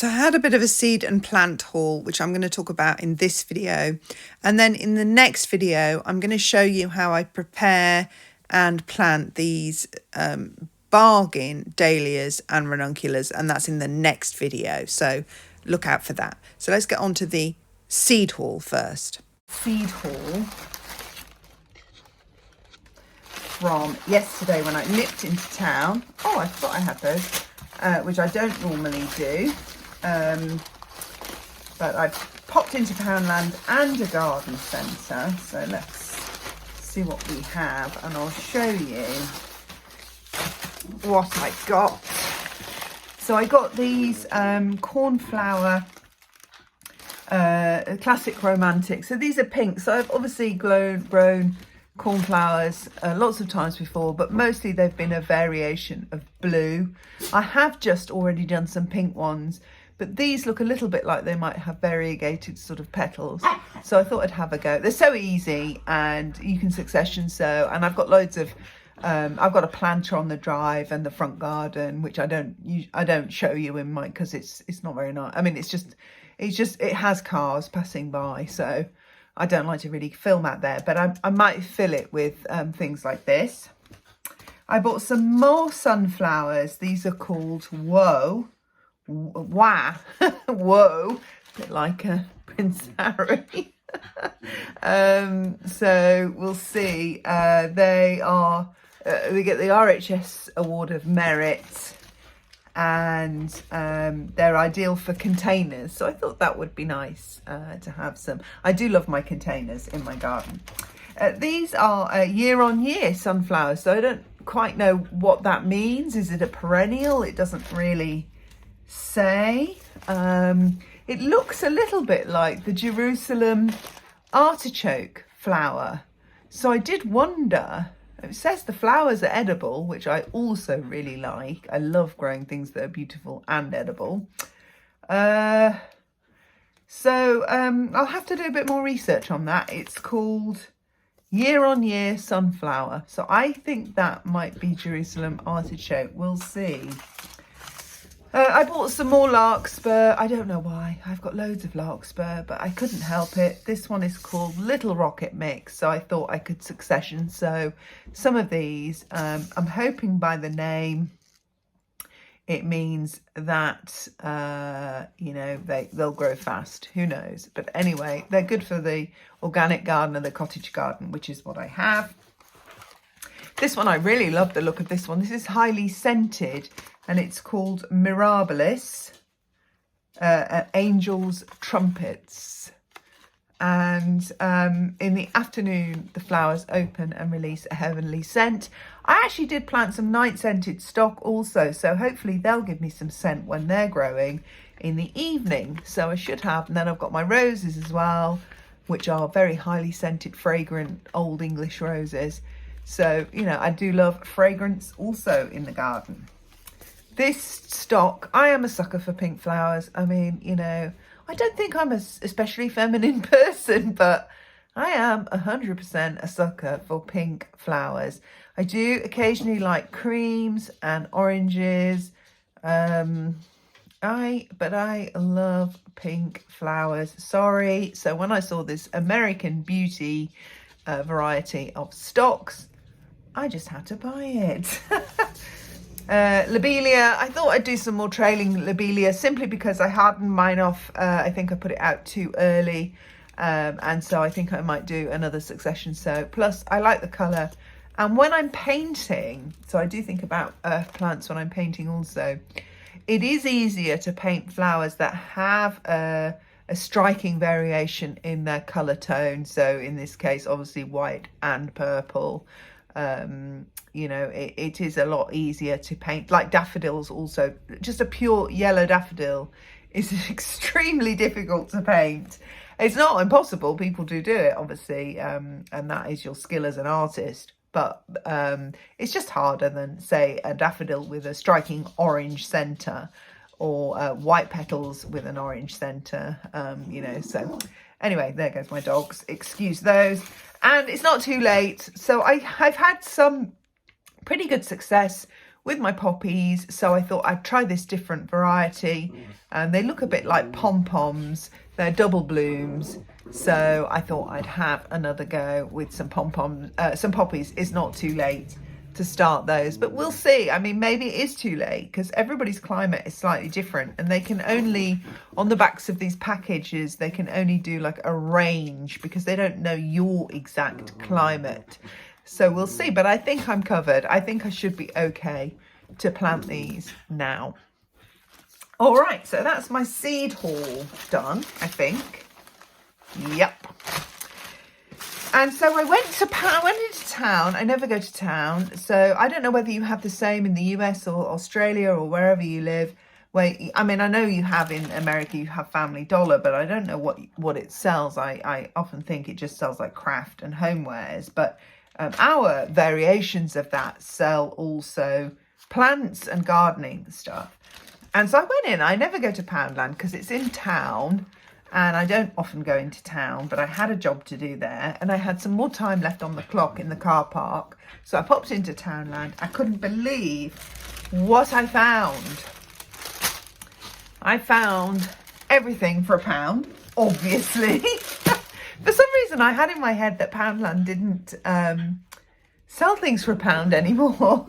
So I had a bit of a seed and plant haul, which I'm going to talk about in this video. And then in the next video, I'm going to show you how I prepare and plant these bargain dahlias and ranunculus. And that's in the next video. So look out for that. So let's get on to the seed haul first. Seed haul from yesterday when I nipped into town. Oh, I thought I had those, which I don't normally do. But I've popped into Poundland and a garden centre, so let's see what we have and I'll show you what I got. So I got these cornflower classic romantic. So these are pink. So I've obviously grown cornflowers lots of times before, but mostly they've been a variation of blue. I have just already done some pink ones, but these look a little bit like they might have variegated sort of petals. So I thought I'd have a go. They're so easy and you can succession sow. And I've got loads of, I've got a planter on the drive and the front garden, which I don't show you in mine because it's not very nice. I mean, it has cars passing by. So I don't like to really film out there, but I might fill it with things like this. I bought some more sunflowers. These are called Whoa, a bit like Prince Harry. So we'll see. They get the RHS Award of Merit, and they're ideal for containers. So I thought that would be nice to have some. I do love my containers in my garden. These are year-on-year sunflowers, so I don't quite know what that means. Is it a perennial? It doesn't really say. It looks a little bit like the Jerusalem artichoke flower. So I did wonder. It says the flowers are edible, which I also really like. I love growing things that are beautiful and edible. So I'll have to do a bit more research on that. It's called year-on-year sunflower. So I think that might be Jerusalem artichoke. We'll see. I bought some more larkspur. I don't know why. I've got loads of larkspur, but I couldn't help it. This one is called Little Rocket Mix, so I thought I could succession sow some of these. I'm hoping by the name it means that, they'll grow fast. Who knows? But anyway, they're good for the organic garden and the cottage garden, which is what I have. This one, I really love the look of this one. This is highly scented. And it's called Mirabilis, Angel's Trumpets. And in the afternoon, the flowers open and release a heavenly scent. I actually did plant some night scented stock also, so hopefully they'll give me some scent when they're growing in the evening. So I should have, and then I've got my roses as well, which are very highly scented, fragrant, old English roses. So, I do love fragrance also in the garden. This stock, I am a sucker for pink flowers. I mean, I don't think I'm an especially feminine person, but I am 100% a sucker for pink flowers. I do occasionally like creams and oranges. But I love pink flowers. Sorry. So when I saw this American Beauty variety of stocks, I just had to buy it. Lobelia, I thought I'd do some more trailing lobelia simply because I hardened mine off. I think I put it out too early, and so I think I might do another succession sow. Plus I like the colour, and when I'm painting, so I do think about earth plants when I'm painting also, it is easier to paint flowers that have a striking variation in their colour tone. So in this case, obviously white and purple. It is a lot easier to paint, like daffodils also. Just a pure yellow daffodil is extremely difficult to paint. It's not impossible, people do it obviously, and that is your skill as an artist, but it's just harder than, say, a daffodil with a striking orange centre, or white petals with an orange centre, so anyway, there goes my dogs, excuse those. And it's not too late. So I've had some pretty good success with my poppies. So I thought I'd try this different variety. And they look a bit like pom-poms. They're double blooms. So I thought I'd have another go with some pom-poms, some poppies. It's not too late to start those, but we'll see. I mean, maybe it is too late because everybody's climate is slightly different, and they can only, on the backs of these packages, they can only do like a range because they don't know your exact climate. So we'll see, but I think I'm covered. I think I should be okay to plant these now. All right, so that's my seed haul done, I think. Yep. And so I went into town. I never go to town. So I don't know whether you have the same in the US or Australia or wherever you live. Where, I mean, I know you have in America, you have Family Dollar, but I don't know what it sells. I often think it just sells like craft and homewares. But our variations of that sell also plants and gardening stuff. And so I went in. I never go to Poundland because it's in town. And I don't often go into town, but I had a job to do there. And I had some more time left on the clock in the car park. So I popped into Townland. I couldn't believe what I found. I found everything for £1, obviously. For some reason, I had in my head that Poundland didn't sell things for £1 anymore.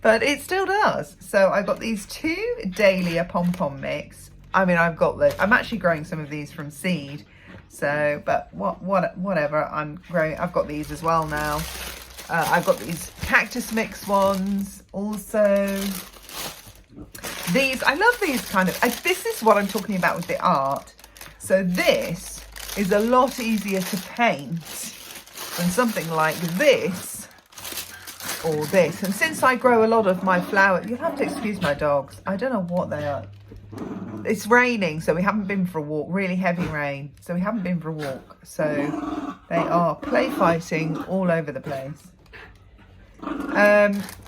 But it still does. So I got these 2 Dahlia pom-pom mix. I mean, I'm actually growing some of these from seed. So, but whatever, I've got these as well now. I've got these cactus mix ones also. These, I love these kind of, this is what I'm talking about with the art. So this is a lot easier to paint than something like this or this. And since I grow a lot of my flowers, you'll have to excuse my dogs. I don't know what they are. It's raining, so we haven't been for a walk. Really heavy rain, so we haven't been for a walk. So they are play fighting all over the place.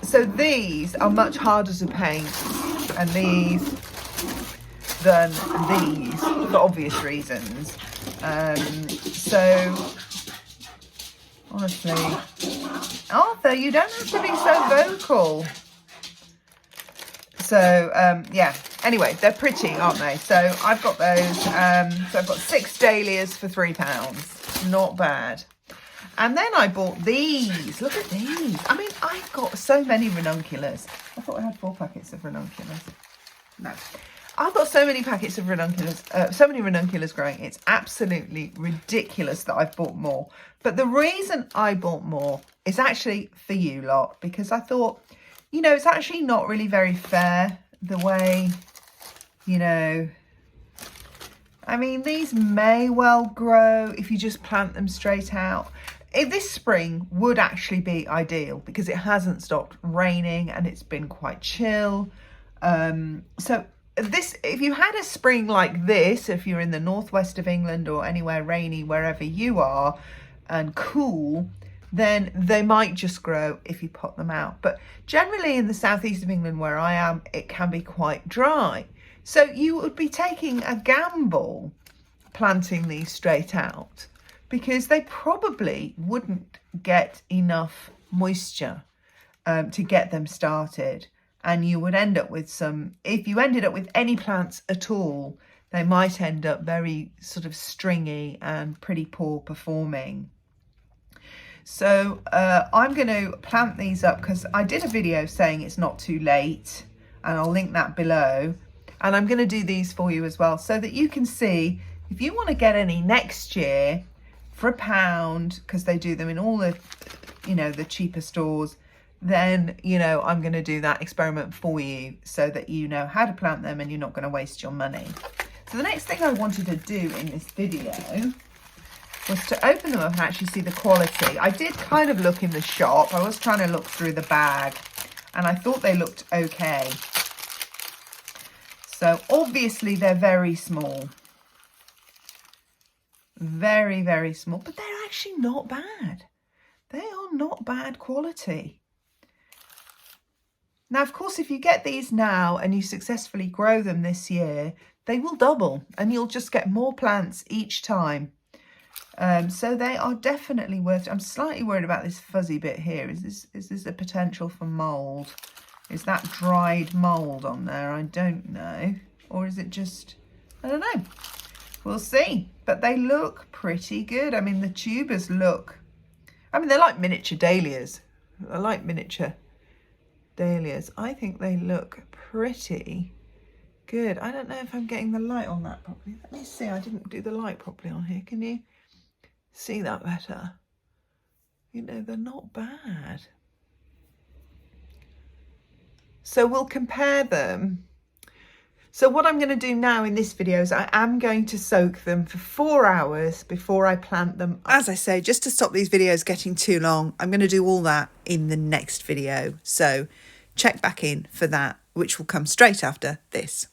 So these are much harder to paint and these than these for obvious reasons. So honestly, Arthur, you don't have to be so vocal. So, yeah, anyway, they're pretty, aren't they? So I've got those. So I've got 6 Dahlias for £3. Not bad. And then I bought these. Look at these. I mean, I've got so many Ranunculus. I thought I had 4 packets of Ranunculus. No. I've got so many packets of Ranunculus, so many Ranunculus growing. It's absolutely ridiculous that I've bought more. But the reason I bought more is actually for you lot, because I thought, you know, it's actually not really very fair the way, you know, I mean, these may well grow if you just plant them straight out. This spring would actually be ideal because it hasn't stopped raining and it's been quite chill. So this, if you had a spring like this, if you're in the northwest of England or anywhere rainy, wherever you are, and cool, then they might just grow if you pot them out. But generally in the southeast of England where I am, it can be quite dry. So you would be taking a gamble planting these straight out because they probably wouldn't get enough moisture to get them started. And you would end up with some, if you ended up with any plants at all, they might end up very sort of stringy and pretty poor performing. So I'm going to plant these up because I did a video saying it's not too late, and I'll link that below. And I'm going to do these for you as well so that you can see if you want to get any next year for £1, because they do them in all the, you know, the cheaper stores, then, you know, I'm going to do that experiment for you so that you know how to plant them and you're not going to waste your money. So the next thing I wanted to do in this video was to open them up and actually see the quality. I did kind of look in the shop. I was trying to look through the bag and I thought they looked okay. So obviously they're very small. Very, very small, but they're actually not bad. They are not bad quality. Now, of course, if you get these now and you successfully grow them this year, they will double and you'll just get more plants each time. So they are definitely worth it. I'm slightly worried about this fuzzy bit here. Is this a potential for mold? Is that dried mould on there? I don't know. Or is it just, I don't know. We'll see. But they look pretty good. I mean, the tubers look, I mean, they're like miniature dahlias. I like miniature dahlias. I think they look pretty good. I don't know if I'm getting the light on that properly. Let me see. I didn't do the light properly on here. Can you see that better? You know, they're not bad. So we'll compare them. So what I'm going to do now in this video is I am going to soak them for 4 hours before I plant them. As I say, just to stop these videos getting too long, I'm going to do all that in the next video. So check back in for that, which will come straight after this.